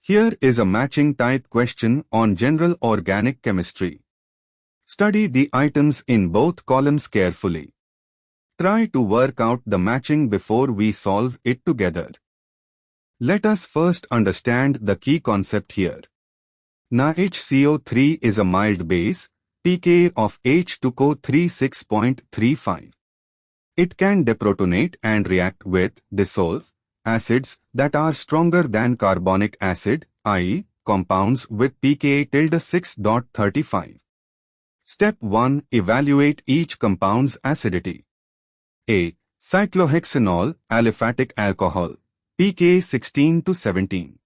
Here is a matching type question on general organic chemistry. Study the items in both columns carefully. Try to work out the matching before we solve it together. Let us first understand the key concept here. NaHCO3 is a mild base, pKa of H2CO3 6.35. It can deprotonate and react with, dissolve, acids that are stronger than carbonic acid, i.e., compounds with pKa tilde 6.35. Step 1. Evaluate each compound's acidity. A. Cyclohexanol, aliphatic alcohol, pKa 16 to 17.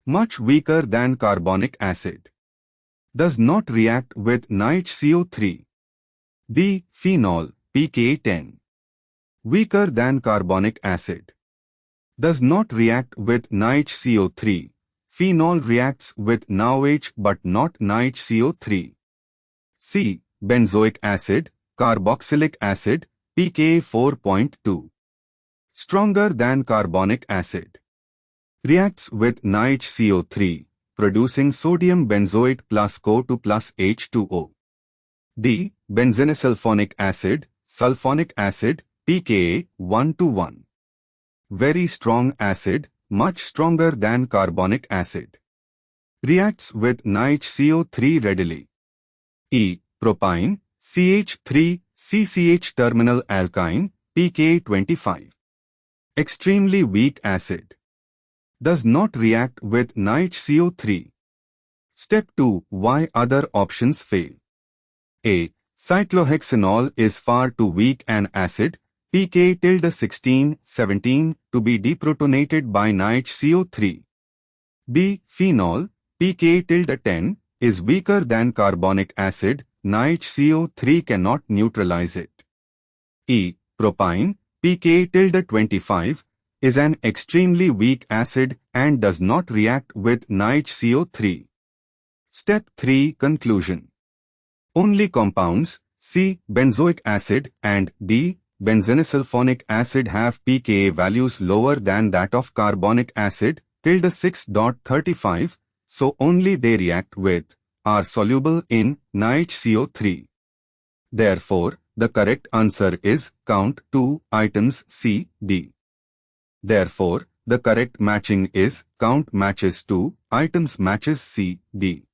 Much weaker than carbonic acid. Does not react with NaHCO3. B. Phenol, pKa 10. Weaker than carbonic acid. Does not react with NaHCO3. Phenol reacts with NaOH but not NaHCO3. C. Benzoic acid, carboxylic acid, pKa 4.2. Stronger than carbonic acid. Reacts with NaHCO3, producing sodium benzoate plus CO2 plus H2O. D. Benzenesulfonic acid, sulfonic acid, pKa 1 to 1. Very strong acid, much stronger than carbonic acid. Reacts with NaHCO3 readily. E. Propyne, CH3, CCH terminal alkyne, pKa 25. Extremely weak acid. Does not react with NaHCO3. Step 2. Why other options fail? A. Cyclohexanol is far too weak an acid, pKa tilde 16, 17, to be deprotonated by NaHCO3. B. Phenol, pKa tilde 10, is weaker than carbonic acid, NaHCO3 cannot neutralize it. E. Propyne, pKa tilde 25, is an extremely weak acid and does not react with NaHCO3. Step 3. Conclusion. Only compounds C. Benzoic acid and D. Benzenesulfonic acid have pKa values lower than that of carbonic acid, tilde 6.35, so only they react with, are soluble in, NaHCO3. Therefore, the correct answer is count 2 items C, D. Therefore, the correct matching is count matches 2 items matches C, D.